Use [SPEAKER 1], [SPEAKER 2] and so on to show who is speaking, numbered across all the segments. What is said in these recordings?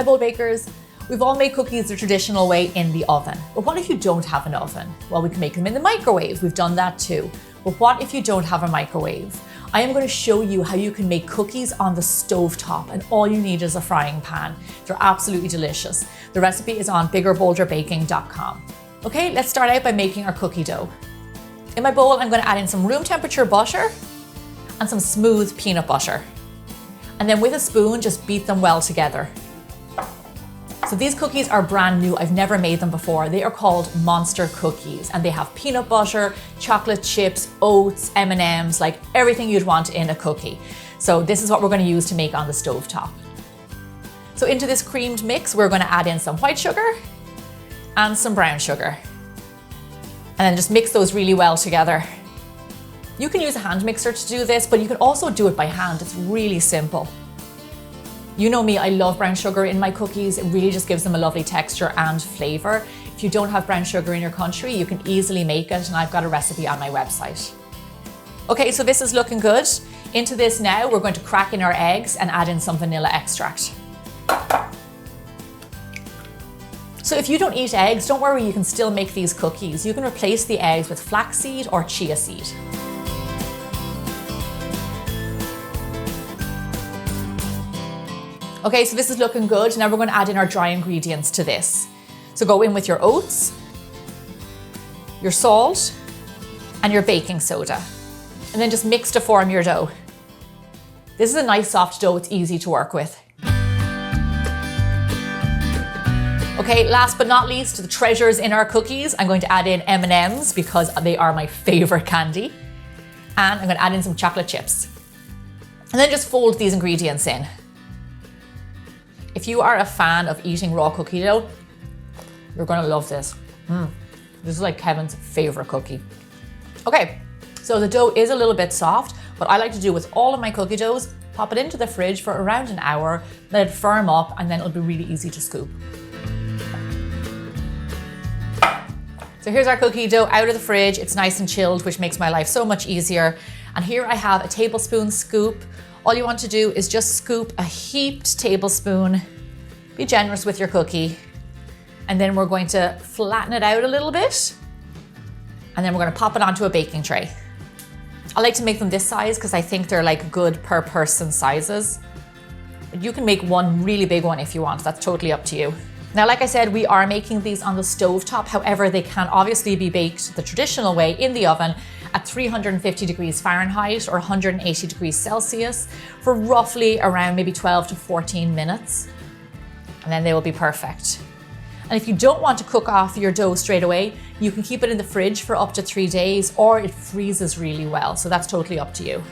[SPEAKER 1] bold bakers, we've all made cookies the traditional way in the oven. But what if you don't have an oven? Well, we can make them in the microwave. We've done that too. But what if you don't have a microwave? I am going to show you how you can make cookies on the stovetop, and all you need is a frying pan. They're absolutely delicious. The recipe is on biggerbolderbaking.com. Okay, let's start out by making our cookie dough. In my bowl, I'm going to add in some room temperature butter and some smooth peanut butter. And then with a spoon, just beat them well together. So these cookies are brand new. I've never made them before. They are called Monster Cookies, and they have peanut butter, chocolate chips, oats, M&Ms, like everything you'd want in a cookie. So this is what we're going to use to make on the stovetop. So into this creamed mix, we're going to add in some white sugar and some brown sugar. And then just mix those really well together. You can use a hand mixer to do this, but you can also do it by hand. It's really simple. You know me, I love brown sugar in my cookies. It really just gives them a lovely texture and flavor. If you don't have brown sugar in your country, you can easily make it, and I've got a recipe on my website. Okay, so this is looking good. Into this now, we're going to crack in our eggs and add in some vanilla extract. So if you don't eat eggs, don't worry, you can still make these cookies. You can replace the eggs with flaxseed or chia seed. Okay, so this is looking good. Now we're going to add in our dry ingredients to this. So go in with your oats, your salt, and your baking soda. And then just mix to form your dough. This is a nice soft dough, it's easy to work with. Okay, last but not least, the treasures in our cookies. I'm going to add in M&Ms because they are my favorite candy. And I'm going to add in some chocolate chips. And then just fold these ingredients in. If you are a fan of eating raw cookie dough, you're gonna love this. This is like Kevin's favorite cookie. Okay, so the dough is a little bit soft. What I like to do with all of my cookie doughs, pop it into the fridge for around an hour, let it firm up, and then it'll be really easy to scoop. So here's our cookie dough out of the fridge. It's nice and chilled, which makes my life so much easier. And here I have a tablespoon scoop. All you want to do is just scoop a heaped tablespoon. Be generous with your cookie. And then we're going to flatten it out a little bit. And then we're going to pop it onto a baking tray. I like to make them this size because I think they're like good per person sizes. But you can make one really big one if you want. That's totally up to you. Now, like I said, we are making these on the stovetop. However, they can obviously be baked the traditional way in the oven at 350 degrees Fahrenheit or 180 degrees Celsius for roughly around maybe 12 to 14 minutes. And then they will be perfect. And if you don't want to cook off your dough straight away, you can keep it in the fridge for up to 3 days, or it freezes really well. So that's totally up to you.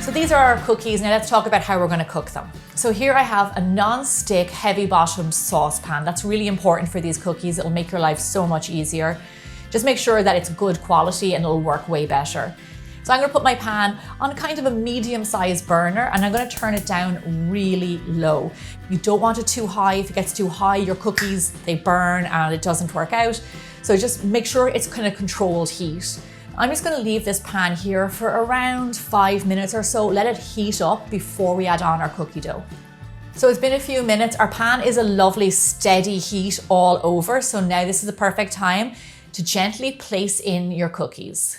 [SPEAKER 1] So these are our cookies. Now let's talk about how we're going to cook them. So here I have a non-stick heavy bottomed saucepan. That's really important for these cookies. It'll make your life so much easier. Just make sure that it's good quality and it'll work way better. So I'm going to put my pan on kind of a medium-sized burner, and I'm going to turn it down really low. You don't want it too high. If it gets too high, your cookies, they burn and it doesn't work out. So just make sure it's kind of controlled heat. I'm just going to leave this pan here for around 5 minutes or so. Let it heat up before we add on our cookie dough. So it's been a few minutes. Our pan is a lovely steady heat all over. So now this is the perfect time to gently place in your cookies.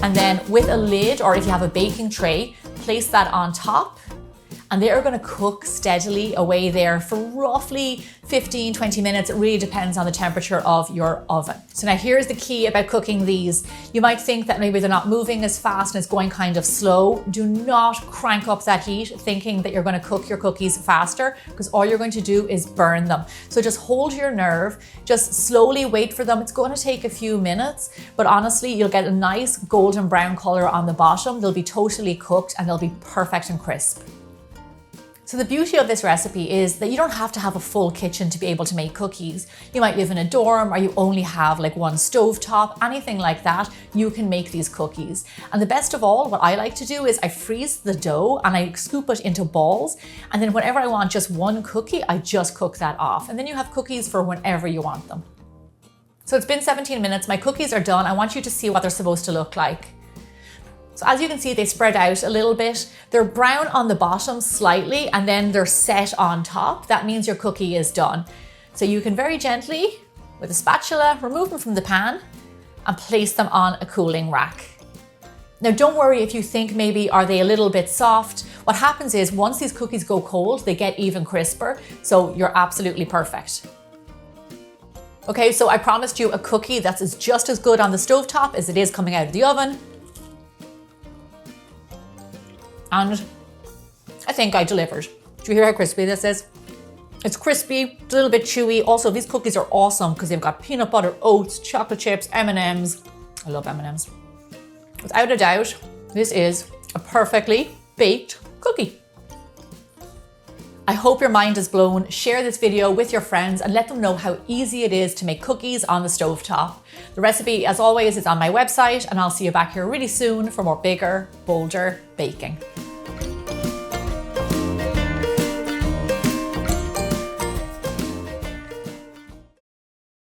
[SPEAKER 1] And then with a lid, or if you have a baking tray, place that on top. And they are going to cook steadily away there for roughly 15-20 minutes. It really depends on the temperature of your oven. So now here's the key about cooking these. You might think that maybe they're not moving as fast and it's going kind of slow. Do not crank up that heat thinking that you're going to cook your cookies faster, because all you're going to do is burn them. So just hold your nerve, just slowly wait for them. It's going to take a few minutes, but honestly, you'll get a nice golden brown color on the bottom. They'll be totally cooked and they'll be perfect and crisp. So the beauty of this recipe is that you don't have to have a full kitchen to be able to make cookies. You might live in a dorm, or you only have like one stovetop, anything like that, you can make these cookies. And the best of all, what I like to do is I freeze the dough and I scoop it into balls. And then whenever I want just one cookie, I just cook that off. And then you have cookies for whenever you want them. So it's been 17 minutes, my cookies are done. I want you to see what they're supposed to look like. So as you can see, they spread out a little bit. They're brown on the bottom slightly, and then they're set on top. That means your cookie is done. So you can very gently, with a spatula, remove them from the pan and place them on a cooling rack. Now don't worry if you think maybe are they a little bit soft. What happens is once these cookies go cold, they get even crisper. So you're absolutely perfect. Okay, so I promised you a cookie that's just as good on the stovetop as it is coming out of the oven. And I think I delivered. Do you hear how crispy this is? It's crispy, it's a little bit chewy. Also, these cookies are awesome because they've got peanut butter, oats, chocolate chips, M&Ms. I love M&Ms. Without a doubt, this is a perfectly baked cookie. I hope your mind is blown. Share this video with your friends and let them know how easy it is to make cookies on the stovetop. The recipe, as always, is on my website, and I'll see you back here really soon for more bigger, bolder baking.